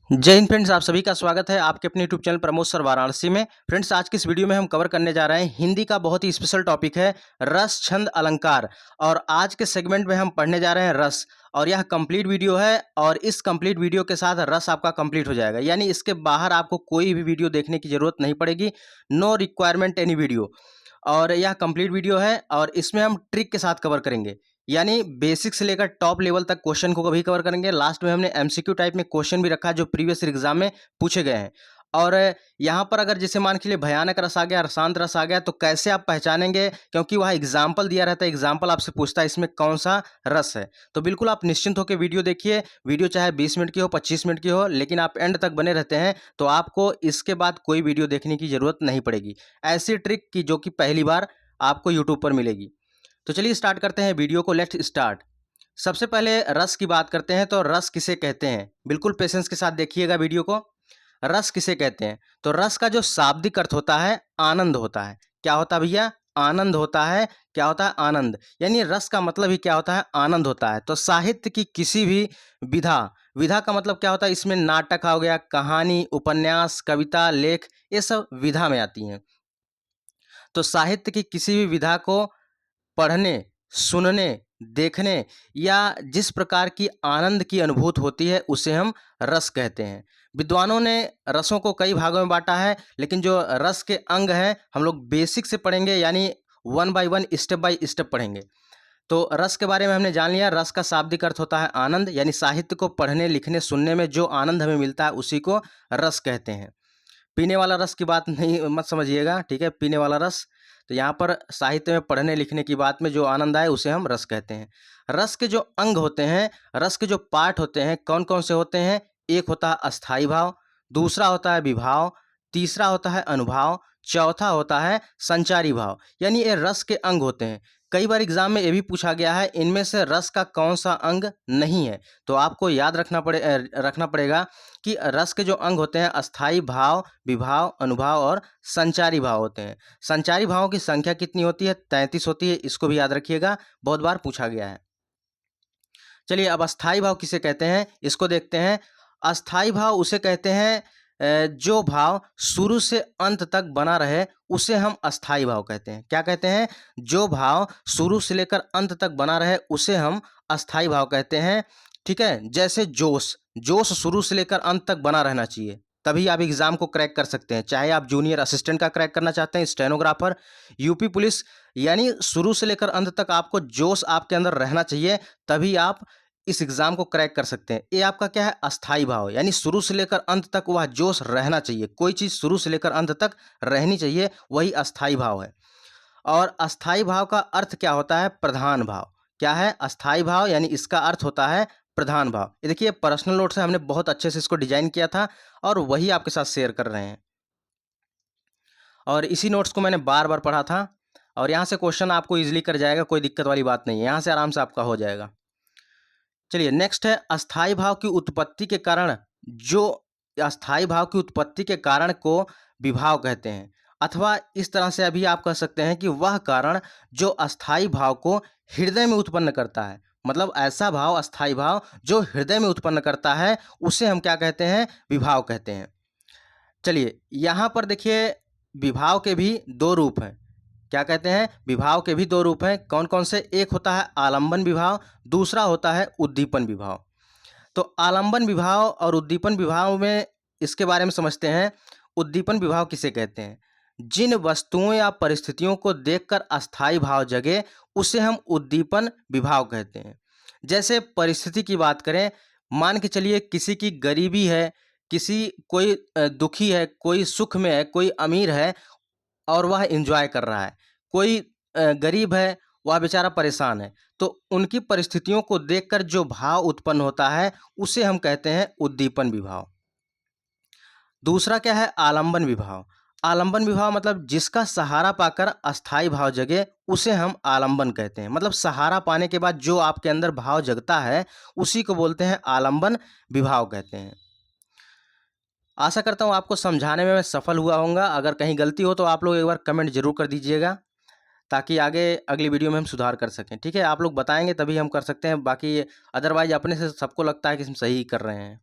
जय हिंद फ्रेंड्स, आप सभी का स्वागत है आपके अपने YouTube channel Pramod sir Varanasi में। फ्रेंड्स, आज की इस वीडियो में हम कवर करने जा रहे हैं हिंदी का बहुत ही स्पेशल टॉपिक है रस छंद अलंकार। और आज के सेगमेंट में हम पढ़ने जा रहे हैं रस, और यह कंप्लीट वीडियो है और इस कंप्लीट वीडियो के साथ रस आपका कंप्लीट हो जाएगा, यानी इसके बाहर आपको कोई भी वीडियो देखने की जरूरत नहीं पड़ेगी। No requirement any video. और यह कंप्लीट वीडियो है और इसमें हम ट्रिक के साथ कवर करेंगे, यानी बेसिक से लेकर टॉप लेवल तक क्वेश्चन को कभी कवर करेंगे। लास्ट में हमने एमसीक्यू टाइप में क्वेश्चन भी रखा है जो प्रीवियस एग्जाम में पूछे गए हैं। और यहाँ पर अगर जैसे मान के लिए भयानक रस आ गया, शांत रस आ गया, तो कैसे आप पहचानेंगे, क्योंकि वह एग्जाम्पल दिया रहता है, एग्जाम्पल आपसे पूछता है इसमें कौन सा रस है। तो बिल्कुल आप निश्चिंत होकर वीडियो देखिए। वीडियो चाहे 20 मिनट की हो, 25 मिनट की हो, लेकिन आप एंड तक बने रहते हैं तो आपको इसके बाद कोई वीडियो देखने की जरूरत नहीं पड़ेगी। ऐसी ट्रिक की जो कि पहली बार आपको यूट्यूब पर मिलेगी। तो चलिए स्टार्ट करते हैं वीडियो को, लेट्स स्टार्ट। सबसे पहले रस की बात करते हैं, तो रस किसे कहते हैं, बिल्कुल पेशेंस के साथ देखिएगा वीडियो को। रस किसे कहते हैं, तो रस का जो शाब्दिक अर्थ होता है आनंद होता है। क्या होता है भैया? आनंद होता है। क्या होता है? आनंद। यानी रस का मतलब ही क्या होता है? आनंद होता है। तो साहित्य की किसी भी विधा, विधा का मतलब क्या होता है? इसमें नाटक हो गया, कहानी, उपन्यास, कविता, लेख, ये सब विधा में आती हैं। तो साहित्य की किसी भी विधा को पढ़ने, सुनने, देखने या जिस प्रकार की आनंद की अनुभूति होती है उसे हम रस कहते हैं। विद्वानों ने रसों को कई भागों में बांटा है, लेकिन जो रस के अंग हैं हम लोग बेसिक से पढ़ेंगे, यानी one by one, step by step पढ़ेंगे। तो रस के बारे में हमने जान लिया। रस का शाब्दिक अर्थ होता है आनंद, यानी साहित्य को पढ़ने, लिखने, सुनने में जो आनंद हमें मिलता है उसी को रस कहते हैं। पीने वाला रस की बात नहीं मत समझिएगा, ठीक है? पीने वाला रस, तो यहाँ पर साहित्य में पढ़ने लिखने की बात में जो आनंद आए उसे हम रस कहते हैं। रस के जो अंग होते हैं, रस के जो पार्ट होते हैं, कौन कौन से होते हैं? एक होता है अस्थाई भाव, दूसरा होता है विभाव, तीसरा होता है अनुभाव, चौथा होता है संचारी भाव। यानी ये रस के अंग होते हैं। कई बार एग्जाम में ये भी पूछा गया है इनमें से रस का कौन सा अंग नहीं है, तो आपको याद रखना पड़ेगा कि रस के जो अंग होते हैं अस्थाई भाव, विभाव, अनुभाव और संचारी भाव होते हैं। संचारी भावों की संख्या कितनी होती है? 33 होती है। इसको भी याद रखिएगा, बहुत बार पूछा गया है। चलिए अब अस्थाई भाव किसे कहते हैं इसको देखते हैं। अस्थाई भाव उसे कहते हैं जो भाव शुरू से अंत तक बना रहे उसे हम अस्थाई भाव कहते हैं। क्या कहते हैं? जो भाव शुरू से लेकर अंत तक बना रहे उसे हम अस्थाई भाव कहते हैं। ठीक है? जैसे जोश, जोश शुरू से लेकर अंत तक बना रहना चाहिए, तभी आप एग्जाम को क्रैक कर सकते हैं। चाहे आप जूनियर असिस्टेंट का क्रैक करना चाहते हैं, स्टेनोग्राफर, यूपी पुलिस, यानी शुरू से लेकर अंत तक आपको जोश आपके अंदर रहना चाहिए, तभी आप इस एग्जाम को क्रैक कर सकते हैं। ये आपका क्या है? अस्थाई भाव, यानी शुरू से लेकर अंत तक वह जोश रहना चाहिए। कोई चीज़ शुरू से लेकर अंत तक रहनी चाहिए, वही अस्थाई भाव है। और अस्थाई भाव का अर्थ क्या होता है? प्रधान भाव। क्या है? अस्थाई भाव, यानी इसका अर्थ होता है प्रधान भाव। ये देखिए पर्सनल नोट से हमने बहुत अच्छे से इसको डिजाइन किया था और वही आपके साथ शेयर कर रहे हैं। और इसी नोट्स को मैंने बार बार पढ़ा था और यहाँ से क्वेश्चन आपको इजीली कर जाएगा, कोई दिक्कत वाली बात नहीं है, यहाँ से आराम से आपका हो जाएगा। चलिए नेक्स्ट है अस्थाई भाव की उत्पत्ति के कारण। जो अस्थाई भाव की उत्पत्ति के कारण को विभाव कहते हैं, अथवा इस तरह से अभी आप कह सकते हैं कि वह कारण जो अस्थाई भाव को हृदय में उत्पन्न करता है। मतलब ऐसा भाव, अस्थाई भाव जो हृदय में उत्पन्न करता है उसे हम क्या कहते हैं? विभाव कहते हैं। चलिए यहाँ पर देखिए विभाव के भी दो रूप हैं। क्या कहते हैं? विभाव के भी दो रूप हैं। कौन कौन से? एक होता है आलंबन विभाव, दूसरा होता है उद्दीपन विभाव। तो आलंबन विभाव और उद्दीपन विभाव में इसके बारे में समझते हैं। उद्दीपन विभाव किसे कहते हैं? जिन वस्तुओं या परिस्थितियों को देखकर अस्थाई भाव जगे उसे हम उद्दीपन विभाव कहते हैं। जैसे परिस्थिति की बात करें, मान के चलिए किसी की गरीबी है, किसी कोई दुखी है, कोई सुख में है, कोई अमीर है और वह एंजॉय कर रहा है। कोई गरीब है, वह बेचारा परेशान है। तो उनकी परिस्थितियों को देखकर जो भाव उत्पन्न होता है उसे हम कहते हैं उद्दीपन विभाव। दूसरा क्या है? आलंबन विभाव। आलंबन विभाव मतलब जिसका सहारा पाकर अस्थाई भाव जगे उसे हम आलंबन कहते हैं। मतलब सहारा पाने के बाद जो आपके अंदर भाव जगता है उसी को बोलते हैं आलंबन विभाव कहते हैं। आशा करता हूँ आपको समझाने में मैं सफल हुआ होऊंगा। अगर कहीं गलती हो तो आप लोग एक बार कमेंट जरूर कर दीजिएगा, ताकि आगे अगली वीडियो में हम सुधार कर सकें। ठीक है? आप लोग बताएंगे तभी हम कर सकते हैं, बाकी अदरवाइज अपने से सबको लगता है कि हम सही कर रहे हैं।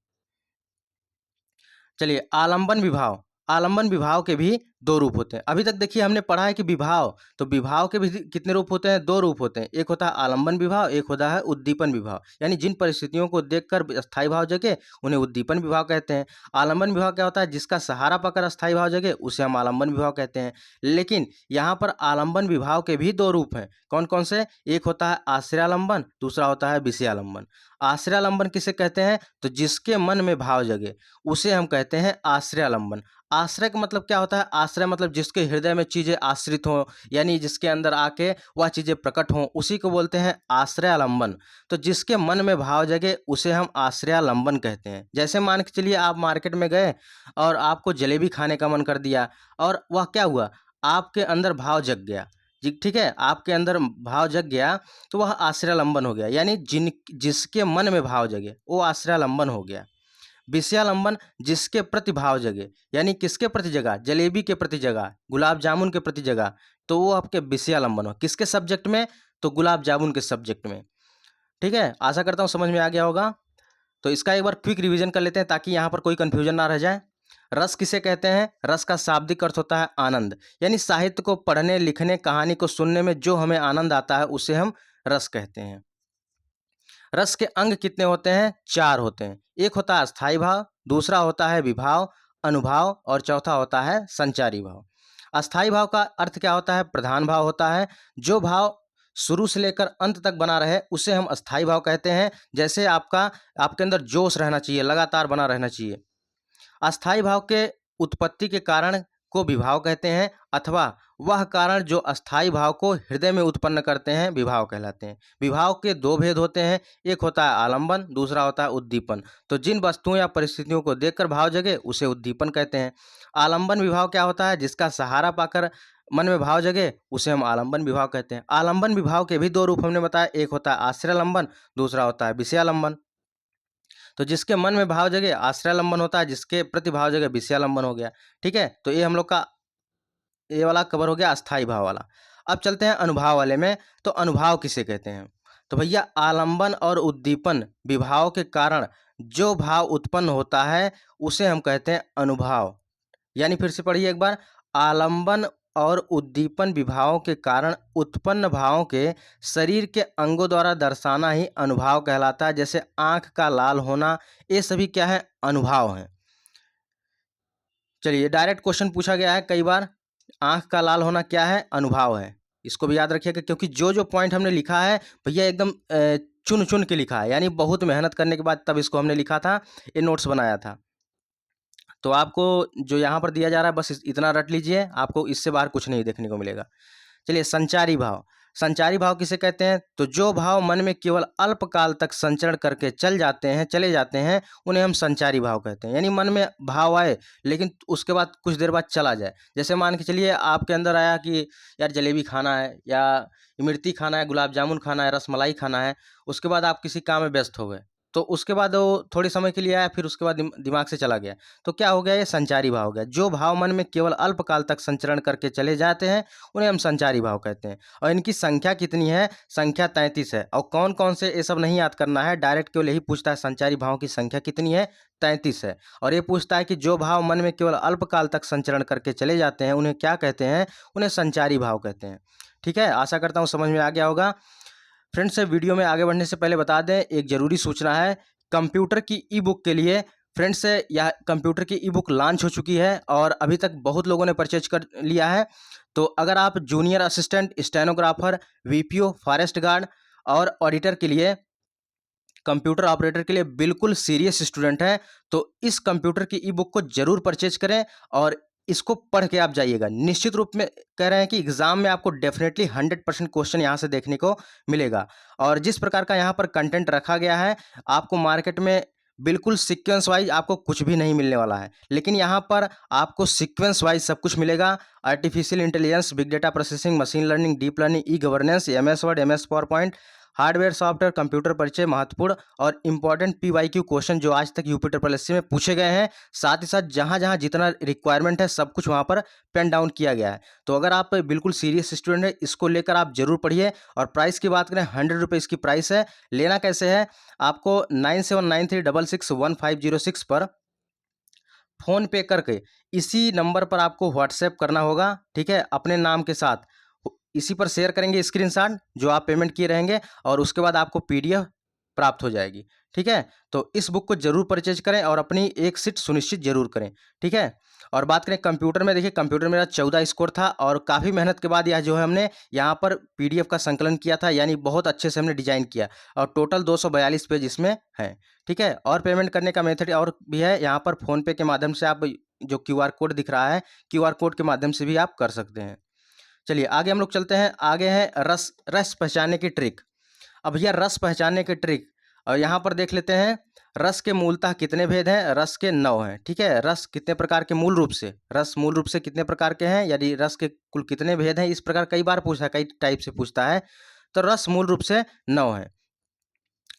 चलिए आलंबन विभाव, आलंबन विभाव के भी दो रूप होते हैं। अभी तक देखिए हमने पढ़ा है कि विभाव, तो विभाव के भी कितने रूप होते हैं? दो रूप होते हैं। एक होता है आलंबन विभाव, एक होता है उद्दीपन विभाव। यानी जिन परिस्थितियों को देखकर अस्थायी भाव जगे उन्हें उद्दीपन विभाव कहते हैं। आलंबन विभाव क्या होता है? जिसका सहारा पाकर अस्थायी भाव जगे उसे हम आलंबन विभाव कहते हैं। लेकिन यहाँ पर आलंबन विभाव के भी दो रूप हैं। कौन कौन से? एक होता है आश्रयालंबन, दूसरा होता है विषयालंबन। आश्रयालंबन किसे कहते हैं? तो जिसके मन में भाव जगे उसे हम कहते हैं आश्रयालंबन। आश्रय का मतलब क्या होता है? आश्रय मतलब जिसके हृदय में चीजें आश्रित हों, यानी जिसके अंदर आके वह चीजें प्रकट हों, उसी को बोलते हैं आश्रयालंबन। तो जिसके मन में भाव जगे उसे हम आश्रयालंबन कहते हैं। जैसे मान के चलिए आप मार्केट में गए और आपको जलेबी खाने का मन कर दिया, और वह क्या हुआ? आपके अंदर भाव जग गया जी, ठीक है, आपके अंदर भाव जग गया तो वह आश्रयालंबन हो गया। यानी जिसके मन में भाव जगे वो आश्रयालंबन हो गया। विषयालंबन जिसके प्रति भाव जगे, यानी किसके प्रति जगा? जलेबी के प्रति जगा, गुलाब जामुन के प्रति जगा, तो वो आपके विषयालंबन हो। किसके सब्जेक्ट में? तो गुलाब जामुन के सब्जेक्ट में। ठीक है, आशा करता हूँ समझ में आ गया होगा। तो इसका एक बार क्विक रिवीजन कर लेते हैं ताकि यहाँ पर कोई कंफ्यूजन ना रह जाए। रस किसे कहते हैं? रस का शाब्दिक अर्थ होता है आनंद, यानी साहित्य को पढ़ने, लिखने, कहानी को सुनने में जो हमें आनंद आता है उसे हम रस कहते हैं। रस के अंग कितने होते हैं? चार होते हैं। एक होता है अस्थायी भाव, दूसरा होता है विभाव, अनुभाव, और चौथा होता है संचारी भाव। अस्थायी भाव का अर्थ क्या होता है? प्रधान भाव होता है। जो भाव शुरू से लेकर अंत तक बना रहे उसे हम अस्थायी भाव कहते हैं। जैसे आपके अंदर जोश रहना चाहिए, लगातार बना रहना चाहिए। अस्थायी भाव के उत्पत्ति के कारण को विभाव कहते हैं, अथवा वह कारण जो अस्थायी भाव को हृदय में उत्पन्न करते हैं विभाव कहलाते हैं। विभाव के दो भेद होते हैं, एक होता है आलंबन, दूसरा होता है उद्दीपन। तो जिन वस्तुओं या परिस्थितियों को देखकर भाव जगे उसे उद्दीपन कहते हैं। आलंबन विभाव क्या होता है? जिसका सहारा पाकर मन में भाव जगे उसे हम आलंबन विभाव कहते हैं। आलंबन विभाव के भी दो रूप हमने बताया, एक होता है आश्रयालंबन, दूसरा होता है विषयालंबन। तो जिसके मन में भाव जगे आश्रयालंबन होता है, जिसके प्रति भाव जगे विषयालंबन हो गया। ठीक है, तो ये हम लोग का ये वाला कवर हो गया अस्थाई भाव वाला। अब चलते हैं अनुभाव वाले में। तो अनुभाव किसे कहते हैं? तो भैया आलंबन और उद्दीपन विभाव के कारण जो भाव उत्पन्न होता है उसे हम कहते हैं अनुभाव। यानी फिर से पढ़िए एक बार, आलंबन और उद्दीपन विभावों के कारण उत्पन्न भावों के शरीर के अंगों द्वारा दर्शाना ही अनुभाव कहलाता है। जैसे आंख का लाल होना, ये सभी क्या है? अनुभाव हैं। चलिए डायरेक्ट क्वेश्चन पूछा गया है कई बार, आंख का लाल होना क्या है? अनुभाव है। इसको भी याद रखिएगा, क्योंकि जो जो पॉइंट हमने लिखा है भैया एकदम चुन चुन के लिखा है, यानी बहुत मेहनत करने के बाद तब इसको हमने लिखा था, ये नोट्स बनाया था। तो आपको जो यहाँ पर दिया जा रहा है बस इतना रट लीजिए, आपको इससे बाहर कुछ नहीं देखने को मिलेगा। चलिए संचारी भाव, संचारी भाव किसे कहते हैं? तो जो भाव मन में केवल अल्पकाल तक संचरण करके चले जाते हैं उन्हें हम संचारी भाव कहते हैं। यानी मन में भाव आए लेकिन उसके बाद कुछ देर बाद चला जाए। जैसे मान के चलिए आपके अंदर आया कि यार जलेबी खाना है, या इमरती खाना है, गुलाब जामुन खाना है, रसमलाई खाना है, उसके बाद आप किसी काम में व्यस्त हो गए, तो उसके बाद वो थोड़े समय के लिए आया, फिर उसके बाद दिमाग से चला गया, तो क्या हो गया? ये संचारी भाव हो गया। जो भाव मन में केवल अल्पकाल तक संचरण करके चले जाते हैं उन्हें हम संचारी भाव कहते हैं। और इनकी संख्या कितनी है? संख्या 33 है। और कौन कौन से, ये सब नहीं याद करना है, डायरेक्ट केवल यही पूछता है संचारी भाव की संख्या कितनी है? 33 है। और ये पूछता है कि जो भाव मन में केवल अल्पकाल तक संचरण करके चले जाते हैं उन्हें क्या कहते हैं? उन्हें संचारी भाव कहते हैं। ठीक है, आशा करता हूँ समझ में आ गया होगा। फ्रेंड्स वीडियो में आगे बढ़ने से पहले बता दें, एक ज़रूरी सूचना है, कंप्यूटर की ई बुक के लिए फ्रेंड्स यह कंप्यूटर की ई बुक लॉन्च हो चुकी है और अभी तक बहुत लोगों ने परचेज कर लिया है। तो अगर आप junior assistant, stenographer, VPO, forest guard और ऑडिटर के लिए, कंप्यूटर ऑपरेटर के लिए बिल्कुल सीरियस स्टूडेंट हैं, तो इस कंप्यूटर की ई बुक को जरूर परचेज करें और इसको पढ़ के आप जाइएगा। निश्चित रूप में कह रहे हैं कि एग्जाम में आपको डेफिनेटली 100% क्वेश्चन यहाँ से देखने को मिलेगा। और जिस प्रकार का यहाँ पर कंटेंट रखा गया है, आपको मार्केट में बिल्कुल सीक्वेंस वाइज आपको कुछ भी नहीं मिलने वाला है, लेकिन यहाँ पर आपको सीक्वेंस वाइज सब कुछ मिलेगा। Artificial intelligence, big data processing, machine learning, deep learning, e governance, MS word, MS power point, hardware, software, computer परिचय, महत्वपूर्ण और इंपॉर्टेंट पीवाईक्यू क्वेश्चन जो आज तक यूपी ट्रिपल एससी में पूछे गए हैं, साथ ही साथ जहां जहां जितना रिक्वायरमेंट है सब कुछ वहां पर पेन डाउन किया गया है। तो अगर आप बिल्कुल सीरियस स्टूडेंट है, इसको लेकर आप जरूर पढ़िए। और प्राइस की बात करें, 100 रुपये इसकी प्राइस है। लेना कैसे है? आपको 9793661506 पर फ़ोन पे करके इसी नंबर पर आपको व्हाट्सएप करना होगा, ठीक है, अपने नाम के साथ। इसी पर शेयर करेंगे स्क्रीनशॉट जो आप पेमेंट किए रहेंगे, और उसके बाद आपको पीडीएफ प्राप्त हो जाएगी, ठीक है। तो इस बुक को जरूर परचेज करें और अपनी एक सीट सुनिश्चित जरूर करें, ठीक है। और बात करें कंप्यूटर में, देखिए कंप्यूटर मेरा 14 स्कोर था, और काफ़ी मेहनत के बाद यह जो है हमने यहाँ पर पीडीएफ का संकलन किया था, यानी बहुत अच्छे से हमने डिजाइन किया, और टोटल 242 पेज इसमें है, ठीक है। और पेमेंट करने का मेथड और भी है, यहाँ पर फ़ोनपे के माध्यम से आप जो क्यूआर कोड दिख रहा है, क्यूआर कोड के माध्यम से भी आप कर सकते हैं। चलिए आगे हम लोग चलते हैं। आगे है रस रस पहचानने की ट्रिक। अब यह रस पहचानने की ट्रिक, और यहाँ पर देख लेते हैं रस के मूलतः कितने भेद हैं। रस के 9 हैं, ठीक है। रस कितने प्रकार के मूल रूप से, रस मूल रूप से कितने प्रकार के हैं, यदि रस के कुल कितने भेद हैं, इस प्रकार कई बार पूछा है, कई टाइप से पूछता है। तो रस मूल रूप से 9 है,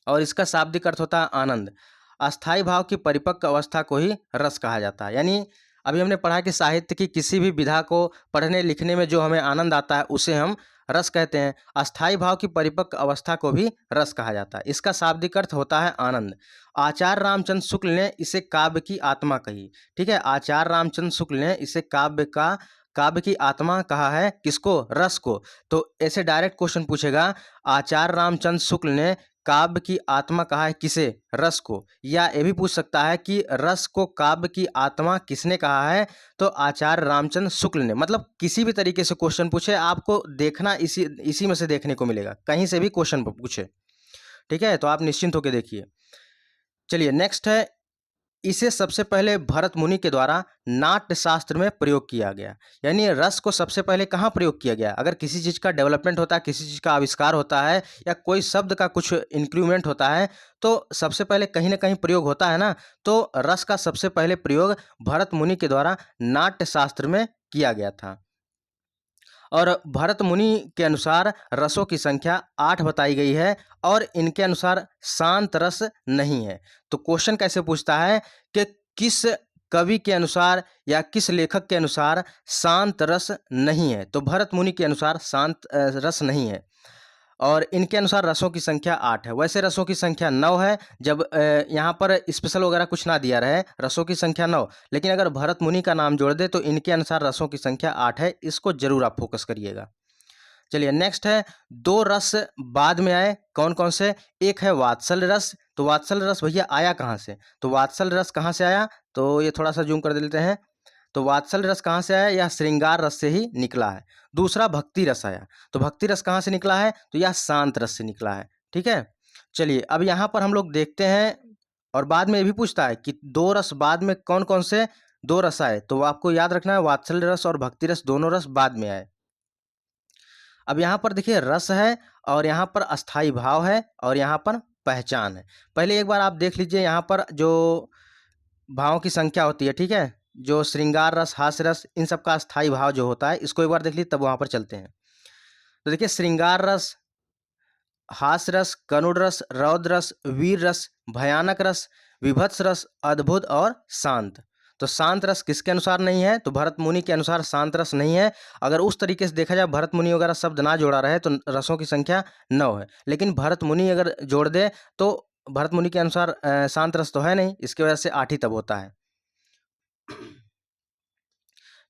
और इसका शाब्दिक अर्थ होता है आनंद। अस्थाई भाव की परिपक्व अवस्था को ही रस कहा जाता है। यानी अभी हमने पढ़ा कि साहित्य की किसी भी विधा को पढ़ने लिखने में जो हमें आनंद आता है उसे हम रस कहते हैं। अस्थाई भाव की परिपक्व अवस्था को भी रस कहा जाता है। इसका शाब्दिक अर्थ होता है आनंद। आचार्य रामचंद्र शुक्ल ने इसे काव्य की आत्मा कही, ठीक है। आचार्य रामचंद्र शुक्ल ने इसे काव्य की आत्मा कहा है, किसको, रस को। तो ऐसे डायरेक्ट क्वेश्चन पूछेगा, आचार्य रामचंद्र शुक्ल ने काव्य की आत्मा कहा है किसे, रस को। या ये भी पूछ सकता है कि रस को काव्य की आत्मा किसने कहा है, तो आचार्य रामचंद्र शुक्ल ने। मतलब किसी भी तरीके से क्वेश्चन पूछे, आपको देखना इसी में से देखने को मिलेगा, कहीं से भी क्वेश्चन पूछे, ठीक है। तो आप निश्चिंत होकर देखिए। चलिए नेक्स्ट है, इसे सबसे पहले भरत मुनि के द्वारा नाट्य शास्त्र में प्रयोग किया गया। यानी रस को सबसे पहले कहाँ प्रयोग किया गया। अगर किसी चीज़ का डेवलपमेंट होता है, किसी चीज़ का आविष्कार होता है, या कोई शब्द का कुछ इंक्रीमेंट होता है, तो सबसे पहले कहीं ना कहीं प्रयोग होता है ना। तो रस का सबसे पहले प्रयोग भरत मुनि के द्वारा नाट्य शास्त्र में किया गया था। और भरत मुनि के अनुसार रसों की संख्या 8 बताई गई है, और इनके अनुसार शांत रस नहीं है। तो क्वेश्चन कैसे पूछता है कि किस कवि के अनुसार या किस लेखक के अनुसार शांत रस नहीं है। तो भरत मुनि के अनुसार शांत रस नहीं है, और इनके अनुसार रसों की संख्या 8 है। वैसे रसों की संख्या 9 है, जब यहाँ पर स्पेशल वगैरह कुछ ना दिया रहे, रसों की संख्या 9, लेकिन अगर भरत मुनि का नाम जोड़ दे तो इनके अनुसार रसों की संख्या 8 है। इसको जरूर आप फोकस करिएगा। चलिए नेक्स्ट है, 2 रस बाद में आए, कौन कौन से। एक है वात्सल्य रस। तो वात्सल्य रस भैया आया कहाँ से, तो वात्सल्य रस कहाँ से आया, तो ये थोड़ा सा जूम कर देते हैं। तो वात्सल्य रस कहाँ से आया, यह श्रृंगार रस से ही निकला है। दूसरा भक्ति रस आया, तो भक्ति रस कहाँ से निकला है, तो यह शांत रस से निकला है, ठीक है। चलिए अब यहाँ पर हम लोग देखते हैं, और बाद में ये भी पूछता है कि 2 रस बाद में कौन कौन से 2 रस आए। तो आपको याद रखना है, वात्सल्य रस और भक्ति रस दोनों रस बाद में आए। अब यहाँ पर देखिए रस है, और यहाँ पर अस्थाई भाव है, और यहाँ पर पहचान है। पहले एक बार आप देख लीजिए यहाँ पर जो भावों की संख्या होती है, ठीक है, जो श्रृंगार रस, हास्य रस, इन सब का स्थायी भाव जो होता है, इसको एक बार देख लीजिए, तब वहां पर चलते हैं। तो देखिए श्रृंगार रस, हास्य रस, करुण रस, रौद्र रस, वीर रस, भयानक रस, विभत्स रस, अद्भुत और शांत। तो शांत रस किसके अनुसार नहीं है, तो भरत मुनि के अनुसार शांत रस नहीं है। अगर उस तरीके से देखा जाए, भरत मुनि वगैरह शब्द ना जोड़ा रहे तो रसों की संख्या 9 है, लेकिन भरत मुनि अगर जोड़ दे तो भरत मुनि के अनुसार शांत रस तो है नहीं, इसकी वजह से 8 ही तब होता है।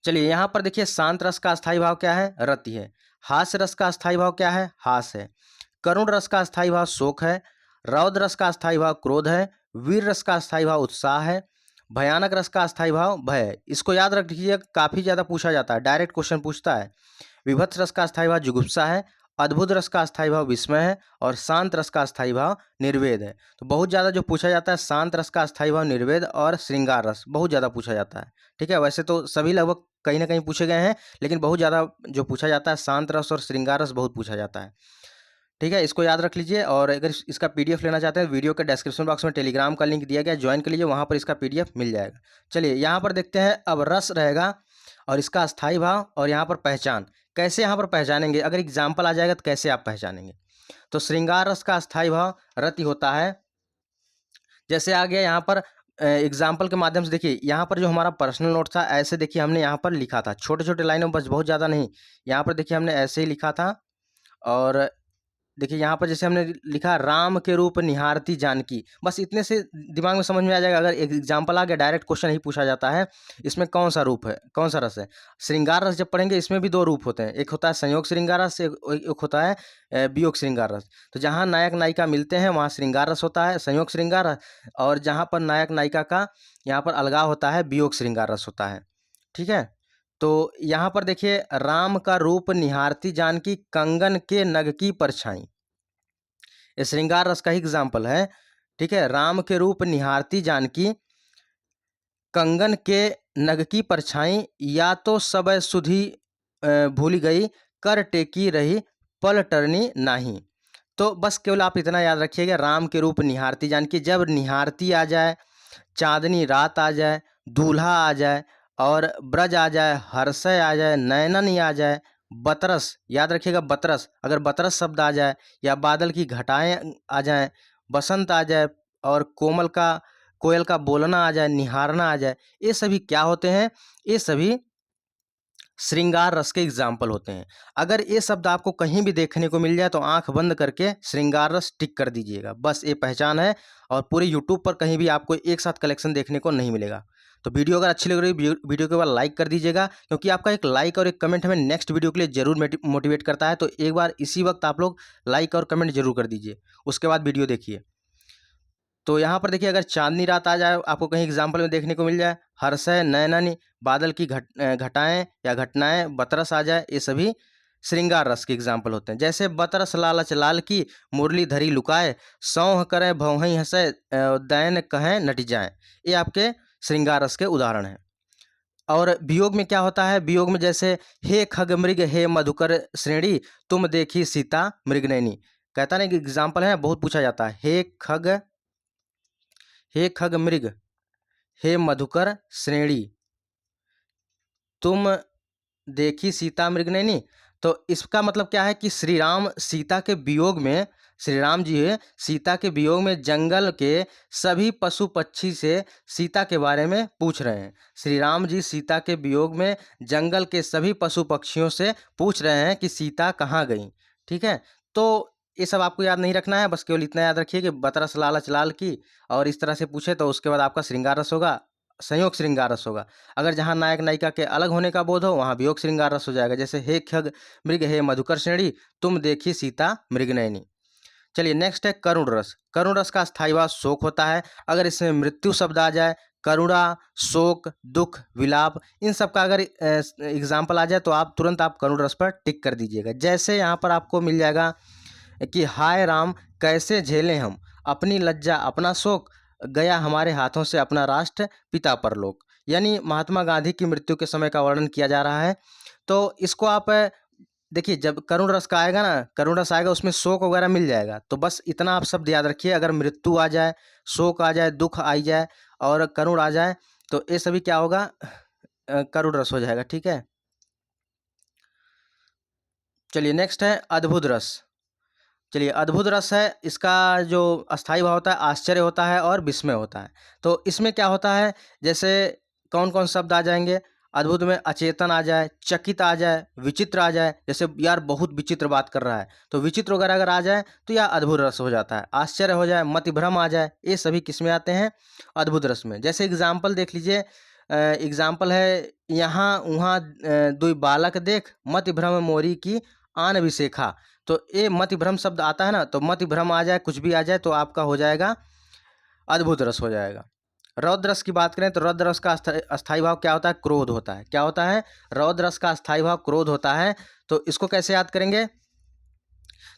चलिए यहाँ पर देखिए, शांत रस का अस्थाई भाव क्या है, रति है। हास्य रस का अस्थाई भाव क्या है, हास है। करुण रस का अस्थाई भाव शोक है। रौद्र रस का अस्थाई भाव क्रोध है। वीर रस का अस्थाई भाव उत्साह है। भयानक रस का अस्थाई भाव भय है। इसको याद रखिए, काफी ज्यादा पूछा जाता है, डायरेक्ट क्वेश्चन पूछता है। विभत्स रस का अस्थाई भाव जुगुप्सा है। अद्भुत रस का अस्थाई भाव विस्मय है, और शांत रस का अस्थाई भाव निर्वेद है। तो बहुत ज़्यादा जो पूछा जाता है, शांत रस का अस्थाई भाव निर्वेद और श्रृंगार रस बहुत ज़्यादा पूछा जाता है, ठीक है। वैसे तो सभी लगभग कहीं ना कहीं पूछे गए हैं, लेकिन बहुत ज़्यादा जो पूछा जाता है शांत रस और श्रृंगार रस बहुत पूछा जाता है, ठीक है। इसको याद रख लीजिए। और अगर इसका पीडीएफ लेना चाहते हैं, वीडियो के डिस्क्रिप्शन बॉक्स में टेलीग्राम का लिंक दिया गया, ज्वाइन कर लीजिए, वहाँ पर इसका पीडीएफ मिल जाएगा। चलिए यहाँ पर देखते हैं, अब रस रहेगा और इसका अस्थाई भाव, और यहाँ पर पहचान। कैसे यहाँ पर पहचानेंगे, अगर एग्जाम्पल आ जाएगा तो कैसे आप पहचानेंगे। तो श्रृंगार रस का अस्थाई भाव रति होता है। जैसे आ गया यहाँ पर एग्जाम्पल के माध्यम से, देखिए यहाँ पर जो हमारा पर्सनल नोट था, ऐसे देखिए हमने यहाँ पर लिखा था, छोटे छोटे लाइनों में, बस बहुत ज़्यादा नहीं। यहाँ पर देखिए हमने ऐसे ही लिखा था, और देखिए यहाँ पर जैसे हमने लिखा राम के रूप निहारती जानकी, बस इतने से दिमाग में समझ में आ जाएगा। अगर एक एग्जाम्पल आ गया, डायरेक्ट क्वेश्चन ही पूछा जाता है इसमें कौन सा रूप है, कौन सा रस है। श्रृंगार रस जब पढ़ेंगे इसमें भी दो रूप होते हैं, एक होता है संयोग श्रृंगार रस, एक होता है वियोग श्रृंगार रस। तो जहाँ नायक नायिका मिलते हैं वहाँ श्रृंगार रस होता है, संयोग श्रृंगार रस, और जहाँ पर नायक नायिका का यहाँ पर अलगाव होता है, वियोग श्रृंगार रस होता है। ठीक है, तो यहाँ पर देखिए राम का रूप निहारती जानकी कंगन के नग की परछाई, ये श्रृंगार रस का ही एग्जाम्पल है। ठीक है, राम के रूप निहारती जानकी कंगन के नग की परछाई, या तो सब सुधी भूल गई, कर टेकी रही पल टरनी नाही। तो बस केवल आप इतना याद रखिएगा, राम के रूप निहारती जानकी, जब निहारती आ जाए, चांदनी रात आ जाए, दूल्हा आ जाए, और ब्रज आ जाए, हर्षय आ जाए, नैनन आ जाए, बतरस, याद रखिएगा बतरस, अगर बतरस शब्द आ जाए, या बादल की घटाएं आ जाएं, बसंत आ जाए, और कोयल का बोलना आ जाए, निहारना आ जाए, ये सभी क्या होते हैं, ये सभी श्रृंगार रस के एग्जाम्पल होते हैं। अगर ये शब्द आपको कहीं भी देखने को मिल जाए तो आंख बंद करके श्रृंगार रस टिक कर दीजिएगा, बस ये पहचान है। और पूरे यूट्यूब पर कहीं भी आपको एक साथ कलेक्शन देखने को नहीं मिलेगा। तो वीडियो अगर अच्छी लग रही है वीडियो के बाद लाइक कर दीजिएगा, क्योंकि आपका एक लाइक और एक कमेंट हमें नेक्स्ट वीडियो के लिए जरूर मोटिवेट करता है। तो एक बार इसी वक्त आप लोग लाइक और कमेंट जरूर कर दीजिए, उसके बाद वीडियो देखिए। तो यहाँ पर देखिए, अगर चांदनी रात आ जाए, आपको कहीं एग्जाम्पल में देखने को मिल जाए, हर्षय नयनन, बादल की घटाएं या घटनाएं, बतरस आ जाए, ये सभी श्रृंगार रस के एग्जाम्पल होते हैं। जैसे बतरस लालच लाल की, मुरली धरी लुकाए, सौह करें भौहई हंसे, दैन कहें नट जाए, ये आपके श्रृंगार रस के उदाहरण हैं। और वियोग में क्या होता है, वियोग में जैसे हे खग मृग हे मधुकर श्रेणी, तुम देखी सीता मृगनयनी, कहता नहीं कि एग्जाम्पल है, बहुत पूछा जाता है, हे खग मृग हे मधुकर श्रेणी, तुम देखी सीता मृगनयनी। तो इसका मतलब क्या है कि श्री राम सीता के वियोग में, श्री राम जी सीता के वियोग में जंगल के सभी पशु पक्षी से सीता के बारे में पूछ रहे हैं। श्री राम जी सीता के वियोग में जंगल के सभी पशु पक्षियों से पूछ रहे हैं कि सीता कहाँ गई। ठीक है, तो ये सब आपको याद नहीं रखना है, बस केवल इतना याद रखिए कि बतरस लालच लाल की, और इस तरह से पूछे तो उसके बाद आपका श्रृंगार रस होगा, संयोग श्रृंगार रस होगा। अगर जहाँ नायक नायिका के अलग होने का बोध हो वहाँ वियोग श्रृंगार रस हो जाएगा। जैसे हे खग मृग हे मधुकर श्रेणी, तुम देखी सीता मृगनयनी। चलिए नेक्स्ट है करुण रस। करुण रस का स्थायी भाव शोक होता है। अगर इसमें मृत्यु शब्द आ जाए, करुणा, शोक, दुख, विलाप, इन सब का अगर एग्जाम्पल आ जाए तो आप तुरंत करुण रस पर टिक कर दीजिएगा। जैसे यहाँ पर आपको मिल जाएगा कि हाय राम कैसे झेलें हम अपनी लज्जा अपना शोक, गया हमारे हाथों से अपना राष्ट्र पिता परलोक, यानी महात्मा गांधी की मृत्यु के समय का वर्णन किया जा रहा है। तो इसको आप देखिए, जब करुण रस का आएगा ना, करुण रस आएगा उसमें शोक वगैरह मिल जाएगा, तो बस इतना आप शब्द याद रखिए। अगर मृत्यु आ जाए, शोक आ जाए, दुख आ जाए और करुण आ जाए तो ये सभी क्या होगा, करुण रस हो जाएगा। ठीक है, चलिए नेक्स्ट है अद्भुत रस। चलिए अद्भुत रस है, इसका जो अस्थाई भाव होता है आश्चर्य होता है और विस्मय होता है। तो इसमें क्या होता है, जैसे कौन कौन शब्द आ जाएंगे अद्भुत में, अचेतन आ जाए, चकित आ जाए, विचित्र आ जाए, जैसे यार बहुत विचित्र बात कर रहा है तो विचित्र वगैरह अगर आ जाए तो यह अद्भुत रस हो जाता है। आश्चर्य हो जाए, मति भ्रम आ जाए, ये सभी किसमें आते हैं, अद्भुत रस में। जैसे एग्जाम्पल देख लीजिए, एग्जाम्पल है यहाँ वहाँ दुई बालक देख, मति भ्रम मोरी की आन विशेखा। तो ये मति भ्रम शब्द आता है ना, तो मति भ्रम आ जाए, कुछ भी आ जाए तो आपका हो जाएगा अद्भुत रस हो जाएगा। रौद्र रस की बात करें तो रौद्र रस का अस्थाई भाव क्या होता है, क्रोध होता है। क्या होता है, रौद्र रस का अस्थाई भाव क्रोध होता है। तो इसको कैसे याद करेंगे,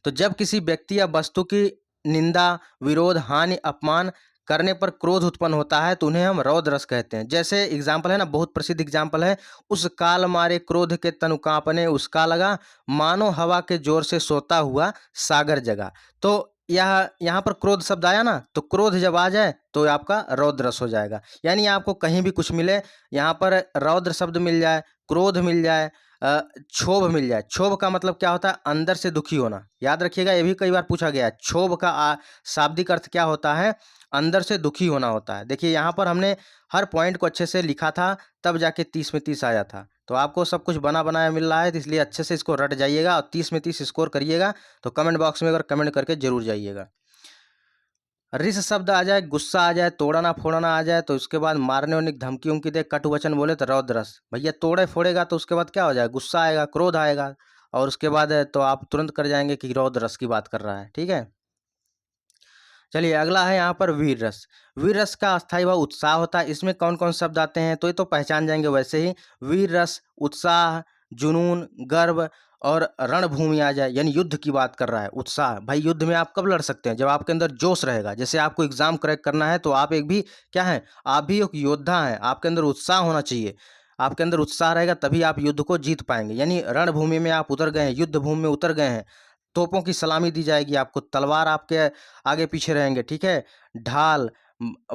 तो जब किसी व्यक्ति या वस्तु की निंदा, विरोध, हानि, अपमान करने पर क्रोध उत्पन्न होता है तो उन्हें हम रौद्र रस कहते हैं। जैसे एग्जाम्पल है ना, बहुत प्रसिद्ध एग्जाम्पल है, उस काल मारे क्रोध के तनु कांपने, उसका लगा मानो हवा के जोर से सोता हुआ सागर जगा। तो यहाँ पर क्रोध शब्द आया ना, तो क्रोध जब आ जाए तो आपका रौद्र रस हो जाएगा। यानी आपको कहीं भी कुछ मिले, यहाँ पर रौद्र शब्द मिल जाए, क्रोध मिल जाए, क्षोभ मिल जाए। क्षोभ का मतलब क्या होता है, अंदर से दुखी होना। याद रखिएगा, ये भी कई बार पूछा गया है, क्षोभ का शाब्दिक अर्थ क्या होता है, अंदर से दुखी होना होता है। देखिए यहाँ पर हमने हर पॉइंट को अच्छे से लिखा था, तब जाके 30 में 30 आया था। तो आपको सब कुछ बना बनाया मिल रहा है, तो इसलिए अच्छे से इसको रट जाइएगा और 30 में 30 स्कोर करिएगा। तो कमेंट बॉक्स में अगर कमेंट करके जरूर जाइएगा। रिस शब्द आ जाए, गुस्सा आ जाए, तोड़ना फोड़ना आ जाए, तो उसके बाद मारने वारने की धमकी उमकी दे, कटु वचन बोले तो रौद्र रस। भैया तोड़े फोड़ेगा तो उसके बाद क्या हो जाएगा, गुस्सा आएगा, क्रोध आएगा, और उसके बाद तो आप तुरंत कर जाएंगे कि रौद्र रस की बात कर रहा है। ठीक है, चलिए अगला है यहाँ पर वीर रस। वीर रस का अस्थायी भाव उत्साह होता है। इसमें कौन कौन शब्द आते हैं तो ये तो पहचान जाएंगे वैसे ही। वीर रस, उत्साह, जुनून, गर्व, और रणभूमि आ जाए यानी युद्ध की बात कर रहा है। उत्साह, भाई युद्ध में आप कब लड़ सकते हैं, जब आपके अंदर जोश रहेगा। जैसे आपको एग्जाम क्रैक करना है तो आप एक भी क्या है, आप भी एक योद्धा हैं, आपके अंदर उत्साह होना चाहिए। आपके अंदर उत्साह रहेगा तभी आप युद्ध को जीत पाएंगे। यानी रणभूमि में आप उतर गए हैं, युद्ध भूमि में उतर गए हैं, तोपों की सलामी दी जाएगी आपको, तलवार आपके आगे पीछे रहेंगे। ठीक है, ढाल,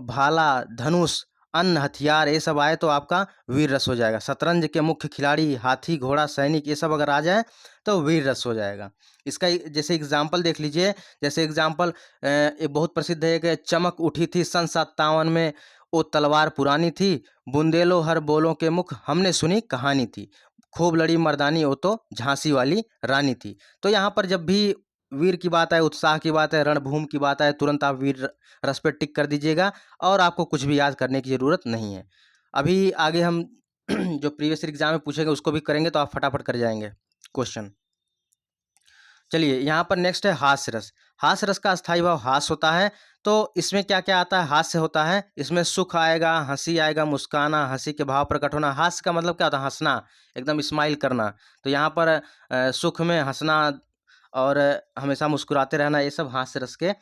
भाला, धनुष, अन्य हथियार ये सब आए तो आपका वीर रस हो जाएगा। शतरंज के मुख्य खिलाड़ी, हाथी घोड़ा सैनिक, ये सब अगर आ जाए तो वीर रस हो जाएगा। इसका जैसे एग्जाम्पल देख लीजिए। जैसे एग्जाम्पल एक बहुत प्रसिद्ध है कि चमक उठी थी सन 57 में, वो तलवार पुरानी थी, बुंदेलो हर बोलों के मुख हमने सुनी कहानी थी, खूब लड़ी मर्दानी वो तो झांसी वाली रानी थी। तो यहाँ पर जब भी वीर की बात आए, उत्साह की बात है, रणभूमि की बात आए, तुरंत आप वीर रस पे टिक कर दीजिएगा और आपको कुछ भी याद करने की ज़रूरत नहीं है। अभी आगे हम जो प्रीवियस एग्जाम में पूछेंगे उसको भी करेंगे तो आप फटाफट कर जाएंगे क्वेश्चन। चलिए यहाँ पर नेक्स्ट है हास्य रस। हास्य रस का अस्थायी भाव हास्य होता है। तो इसमें क्या क्या आता है, हास्य होता है, इसमें सुख आएगा, हंसी आएगा, मुस्काना, हंसी के भाव प्रकट होना। हास्य का मतलब क्या होता है, हंसना, एकदम स्माइल करना। तो यहाँ पर सुख में हंसना और हमेशा मुस्कुराते रहना, ये सब हास्य रस के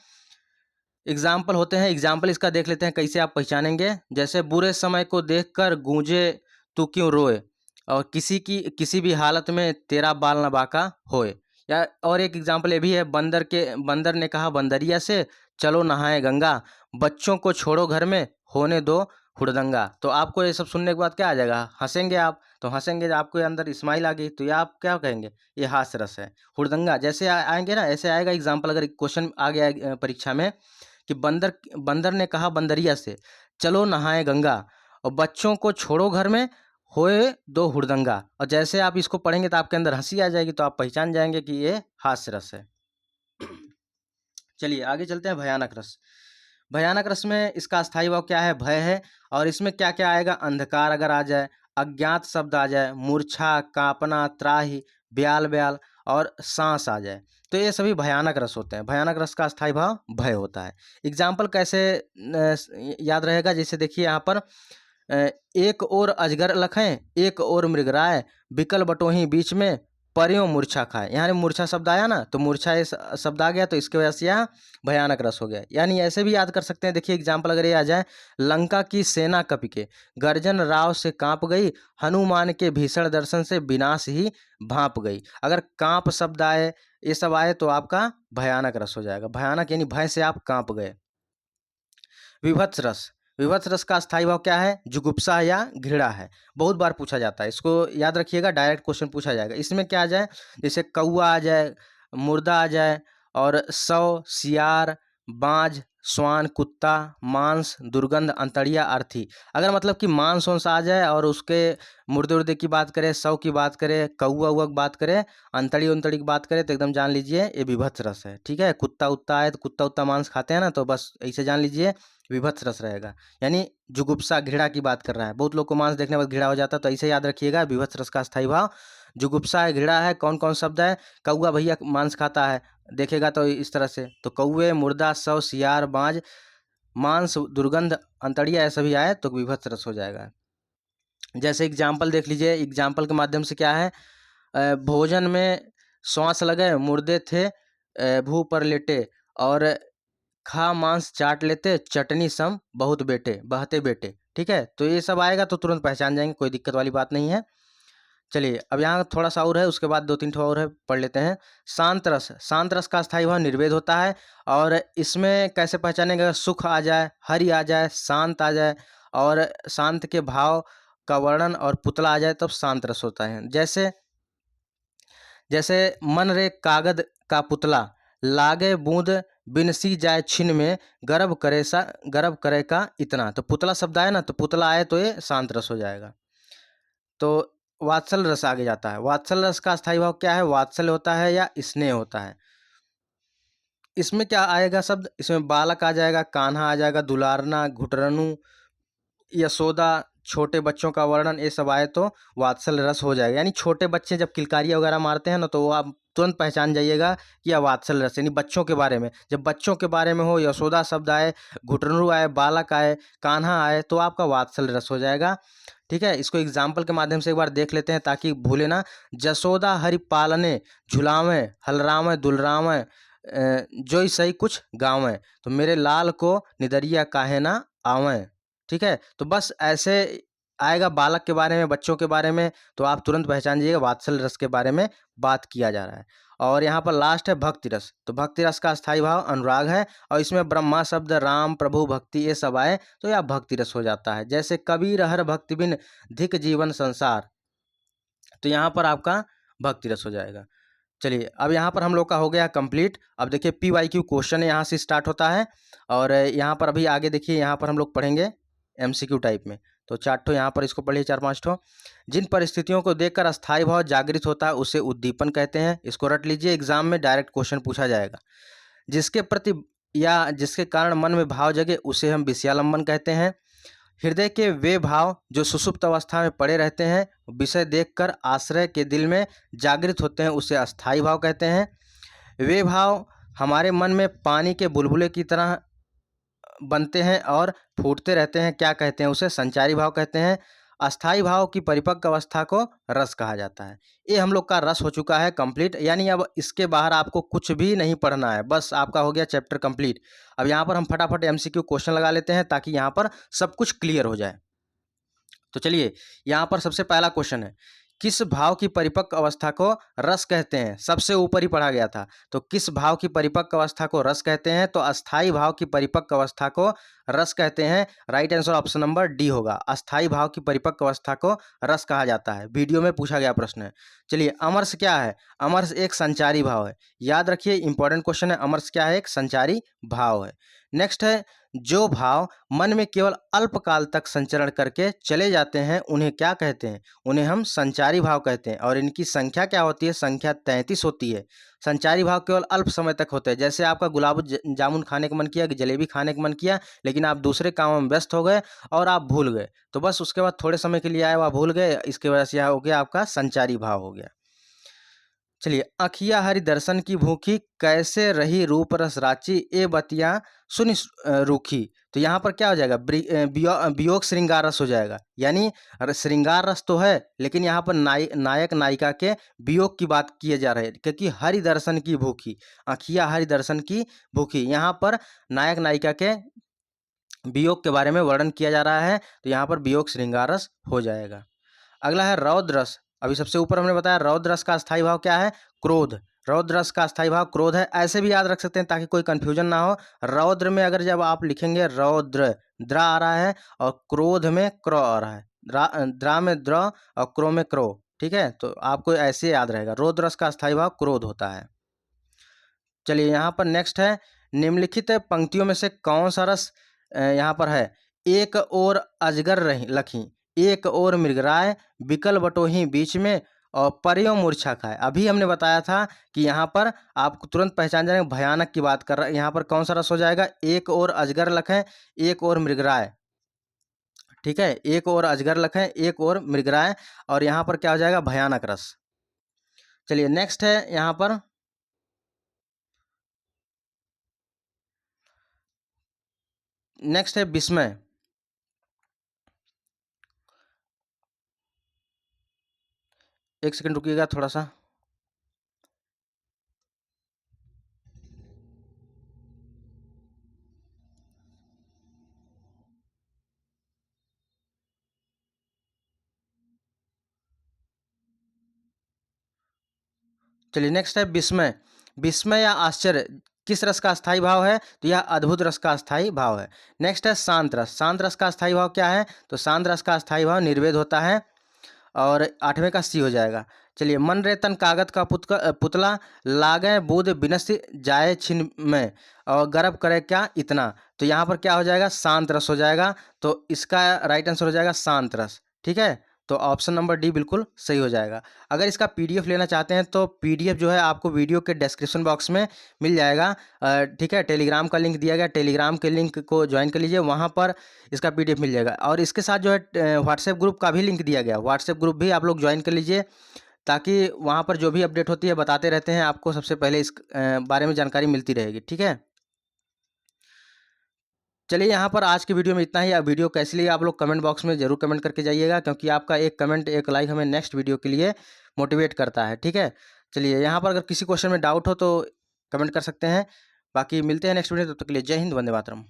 एग्जाम्पल होते हैं। एग्जाम्पल इसका देख लेते हैं कैसे आप पहचानेंगे। जैसे बुरे समय को देखकर गूंजे तू क्यों रोए, और किसी भी हालत में तेरा बाल न बाका होए। या और एक एग्जाम्पल ये भी है, बंदर ने कहा बंदरिया से चलो नहाए गंगा, बच्चों को छोड़ो घर में होने दो हुड़दंगा। तो आपको ये सब सुनने के बाद क्या आ जाएगा, हंसेंगे आप। तो हंसेंगे, आपको अंदर स्माइल आ गई, तो ये आप क्या कहेंगे, ये हास्य रस है। हुड़दंगा जैसे आएंगे ना, ऐसे आएगा एग्जाम्पल। अगर क्वेश्चन आ गया परीक्षा में कि बंदर बंदर ने कहा बंदरिया से चलो नहाए गंगा, और बच्चों को छोड़ो घर में होए दो हुड़दंगा, और जैसे आप इसको पढ़ेंगे तो आपके अंदर हंसी आ जाएगी, तो आप पहचान जाएंगे कि ये हास्य रस है। चलिए आगे चलते हैं। भयानक रस। भयानक रस में इसका अस्थायी भाव क्या है, भय है। और इसमें क्या क्या आएगा, अंधकार अगर आ जाए, अज्ञात शब्द आ जाए, मूर्छा, कांपना, त्राहि, ब्याल ब्याल, और सांस आ जाए, तो ये सभी भयानक रस होते हैं। भयानक रस का अस्थायी भाव भय होता है। एग्जाम्पल कैसे याद रहेगा, जैसे देखिए यहाँ पर एक ओर अजगर लखें, एक ओर मृगराय, बिकल बटोही बीच में, पर्यों मूर्छा खाए। यहाँ मूर्छा शब्द आया ना, तो मूर्छा ये शब्द आ गया, तो इसके वजह से यहाँ भयानक रस हो गया। यानी ऐसे भी याद कर सकते हैं। देखिए एग्जाम्पल अगर ये आ जाए, लंका की सेना कपि के, गर्जन राव से कांप गई, हनुमान के भीषण दर्शन से विनाश ही भांप गई। अगर कांप शब्द आए, ये सब आए, तो आपका भयानक रस हो जाएगा। भयानक यानी भय से आप कांप गए। विभत्स रस। विभत्स रस का अस्थायी भाव क्या है, जुगुप्सा या घृणा है। बहुत बार पूछा जाता है, इसको याद रखिएगा, डायरेक्ट क्वेश्चन पूछा जाएगा। इसमें क्या आ जाए, जैसे कौआ आ जाए, मुर्दा आ जाए, और सौ, सियार, बाज, श्वान, कुत्ता, मांस, दुर्गंध, अंतड़िया, अर्थी। अगर मतलब कि मांस वांस आ जाए और उसके मुर्दे उर्दे की बात करें, सौ की बात करें, कौआ उआ की बात करें, अंतड़ी उंतड़ी की बात करें, तो एकदम जान लीजिए ये विभत्स रस है। ठीक है, कुत्ता उत्ता आए तो कुत्ता उत्ता मांस खाते हैं ना, तो बस ऐसे जान लीजिए विभत्स रस रहेगा। यानी जुगुप्सा घृणा की बात कर रहा है। बहुत लोग को मांस देखने के बाद घृणा हो जाता है, तो ऐसे याद रखिएगा, विभत्स रस का अस्थायी भाव जुगुप्सा है, घृणा है। कौन कौन शब्द है, कौआ भैया मांस खाता है, देखेगा तो इस तरह से, तो कौए, मुर्दा, सौ, सियार, बाज, मांस, दुर्गंध, अंतड़िया, ऐसा भी आए तो विभत्स रस हो जाएगा। जैसे एग्जाम्पल देख लीजिए, एग्जाम्पल के माध्यम से क्या है, भोजन में श्वास लगे, मुर्दे थे भू पर लेटे, और खा मांस चाट लेते, चटनी सम बहुत बेटे बहते बेटे। ठीक है, तो ये सब आएगा तो तुरंत पहचान जाएंगे, कोई दिक्कत वाली बात नहीं है। चलिए अब यहाँ थोड़ा सा और है, उसके बाद दो तीन ठो और है, पढ़ लेते हैं। शांत रस। शांत रस का अस्थायी भाव निर्वेद होता है। और इसमें कैसे पहचानेंगे, अगर सुख आ जाए, हरि आ जाए, शांत आ जाए, और शांत के भाव का वर्णन और पुतला आ जाए, तब शांत रस होता है। जैसे जैसे मन रे कागद का पुतला, लागे बूंद बिनसी जाए छिन में, गर्भ करे का इतना। तो पुतला शब्द आए ना, तो पुतला आए तो ये शांत रस हो जाएगा। तो वात्सल रस आगे जाता है। वात्सल रस का स्थायी भाव क्या है? वात्सल्य होता है या स्नेह होता है। इसमें क्या आएगा शब्द? इसमें बालक आ जाएगा, कान्हा आ जाएगा, दुलारना, घुटरनु, यशोदा, छोटे बच्चों का वर्णन, ये सब आए तो वात्सल रस हो जाएगा। यानी छोटे बच्चे जब किलकारियाँ वगैरह मारते हैं ना, तो वो आप तुरंत पहचान जाइएगा कि यह वात्सल रस, यानी बच्चों के बारे में। जब बच्चों के बारे में हो, यशोदा शब्द आए, घुटरू आए, बालक आए, कान्हा आए, तो आपका वात्सल रस हो जाएगा। ठीक है, इसको एग्जाम्पल के माध्यम से एक बार देख लेते हैं ताकि भूले ना। जसोदा हरि पालने, झुलावे, हलरावे, दुलरावे, जोई सही कुछ गावें, तो मेरे लाल को निदरिया काहे ना आवें। ठीक है, तो बस ऐसे आएगा बालक के बारे में, बच्चों के बारे में, तो आप तुरंत पहचान जाइएगा वात्सल रस के बारे में बात किया जा रहा है। और यहाँ पर लास्ट है भक्ति रस। तो भक्ति रस का स्थायी भाव अनुराग है, और इसमें ब्रह्मा शब्द, राम, प्रभु, भक्ति, ये सब आए तो यह भक्ति रस हो जाता है। जैसे कबीर हर भक्ति बिन धिक जीवन संसार, तो यहाँ पर आपका भक्ति रस हो जाएगा। चलिए, अब यहाँ पर हम लोग का हो गया कंप्लीट। अब देखिए PYQ क्वेश्चन यहाँ से स्टार्ट होता है, और यहाँ पर अभी आगे देखिए, यहाँ पर हम लोग पढ़ेंगे MCQ टाइप में। तो 4 ठो यहाँ पर इसको पढ़िए, 4-5 ठो। जिन परिस्थितियों को देखकर अस्थायी भाव जागृत होता है उसे उद्दीपन कहते हैं। इसको रट लीजिए, एग्जाम में डायरेक्ट क्वेश्चन पूछा जाएगा। जिसके प्रति या जिसके कारण मन में भाव जगे उसे हम विषयालंबन कहते हैं। हृदय के वे भाव जो सुषुप्त अवस्था में पड़े रहते हैं, विषय देखकर आश्रय के दिल में जागृत होते हैं, उसे अस्थायी भाव कहते हैं। वे भाव हमारे मन में पानी के बुलबुले की तरह बनते हैं और फूटते रहते हैं, क्या कहते हैं? उसे संचारी भाव कहते हैं। अस्थायी भाव की परिपक्व अवस्था को रस कहा जाता है। ये हम लोग का रस हो चुका है कंप्लीट, यानी अब इसके बाहर आपको कुछ भी नहीं पढ़ना है, बस आपका हो गया चैप्टर कंप्लीट। अब यहाँ पर हम फटाफट MCQ क्वेश्चन लगा लेते हैं ताकि यहाँ पर सब कुछ क्लियर हो जाए। तो चलिए, यहाँ पर सबसे पहला क्वेश्चन है, किस भाव की परिपक्व अवस्था को रस कहते हैं? सबसे ऊपर ही पढ़ा गया था। तो किस भाव की परिपक्व अवस्था को रस कहते हैं? तो अस्थायी भाव की परिपक्व अवस्था को रस कहते हैं। Right answer option number D होगा। अस्थायी भाव की परिपक्व अवस्था को रस कहा जाता है। वीडियो में पूछा गया प्रश्न है। चलिए, अमरस क्या है? अमरस एक संचारी भाव है। याद रखिए, इंपॉर्टेंट क्वेश्चन है। अमरस क्या है? एक संचारी भाव है। नेक्स्ट है, जो भाव मन में केवल अल्पकाल तक संचरण करके चले जाते हैं उन्हें क्या कहते हैं? उन्हें हम संचारी भाव कहते हैं। और इनकी संख्या क्या होती है? संख्या 33 होती है। संचारी भाव केवल अल्प समय तक होते हैं। जैसे आपका गुलाब जामुन खाने का मन किया, जलेबी खाने का मन किया, लेकिन आप दूसरे कामों में व्यस्त हो गए और आप भूल गए, तो बस उसके बाद थोड़े समय के लिए आए, आप भूल गए, इसके वजह से यह हो गया आपका संचारी भाव हो गया। चलिए, अखिया हरि दर्शन की भूखी, कैसे रही रूप रस राची, ए बतिया सुनि रूखी। तो यहाँ पर क्या हो जाएगा? वियोग श्रृंगार रस हो जाएगा। यानी श्रृंगार रस तो है, लेकिन यहाँ पर नायक नायिका के वियोग की बात किए जा रहे हैं, क्योंकि हरि दर्शन की भूखी, अखिया हरि दर्शन की भूखी, यहाँ पर नायक नायिका के वियोग के बारे में वर्णन किया जा रहा है, तो यहाँ पर वियोग श्रृंगार रस हो जाएगा। अगला है रौद्र रस। अभी सबसे ऊपर हमने बताया रौद्र रस का स्थायी भाव क्या है? क्रोध। रौद्र रस का स्थायी भाव क्रोध है। ऐसे भी याद रख सकते हैं ताकि कोई कंफ्यूजन ना हो। रौद्र में अगर जब आप लिखेंगे रौद्र, द्रा आ रहा है, और क्रोध में क्रो आ रहा है। द्रा में द्र और क्रो में क्रो। ठीक है, तो आपको ऐसे याद रहेगा। रौद्र रस का स्थायी भाव क्रोध होता है। चलिए, यहाँ पर नेक्स्ट है, निम्नलिखित पंक्तियों में से कौन सा रस यहाँ पर है? एक और अजगर रही लखी, एक और मृगराय, बिकल बटोही बीच में, और परियों मूर्छा खाए। अभी हमने बताया था कि यहाँ पर आप तुरंत पहचान जाएंगे, भयानक की बात कर रहा है। यहाँ पर कौन सा रस हो जाएगा? एक और अजगर लखें, एक और मृगराय। ठीक है, एक और अजगर लखें, एक और मृगराय, और यहाँ पर क्या हो जाएगा? भयानक रस। चलिए, नेक्स्ट है यहाँ पर, नेक्स्ट है विस्मय। एक सेकंड रुकिएगा थोड़ा सा। चलिए, नेक्स्ट है विस्मय। विस्मय या आश्चर्य किस रस का स्थायी भाव है? तो यह अद्भुत रस का स्थायी भाव है। नेक्स्ट है शांत रस। शांत रस का स्थायी भाव क्या है? तो शांत रस का स्थायी भाव निर्वेद होता है। और 8वें का सी हो जाएगा। चलिए, मन रे तन कागज का पुतला, लागे बूद बिनस जाए छिन में, और गर्व करे क्या इतना। तो यहाँ पर क्या हो जाएगा? शांत रस हो जाएगा। तो इसका राइट आंसर हो जाएगा शांत रस। ठीक है, तो ऑप्शन नंबर डी बिल्कुल सही हो जाएगा। अगर इसका पीडीएफ लेना चाहते हैं तो पीडीएफ जो है आपको वीडियो के डिस्क्रिप्शन बॉक्स में मिल जाएगा। ठीक है, टेलीग्राम का लिंक दिया गया, टेलीग्राम के लिंक को ज्वाइन कर लीजिए, वहाँ पर इसका पीडीएफ मिल जाएगा। और इसके साथ जो है व्हाट्सएप ग्रुप का भी लिंक दिया गया, व्हाट्सएप ग्रुप भी आप लोग ज्वाइन कर लीजिए, ताकि वहाँ पर जो भी अपडेट होती है बताते रहते हैं, आपको सबसे पहले इस बारे में जानकारी मिलती रहेगी। ठीक है, चलिए यहाँ पर आज की वीडियो में इतना ही। अब वीडियो कैसी लगी आप लोग कमेंट बॉक्स में ज़रूर कमेंट करके जाइएगा, क्योंकि आपका एक कमेंट एक लाइक हमें नेक्स्ट वीडियो के लिए मोटिवेट करता है। ठीक है, चलिए यहाँ पर अगर किसी क्वेश्चन में डाउट हो तो कमेंट कर सकते हैं। बाकी मिलते हैं नेक्स्ट वीडियो, तब तक के लिए जय हिंद, वंदे मातरम।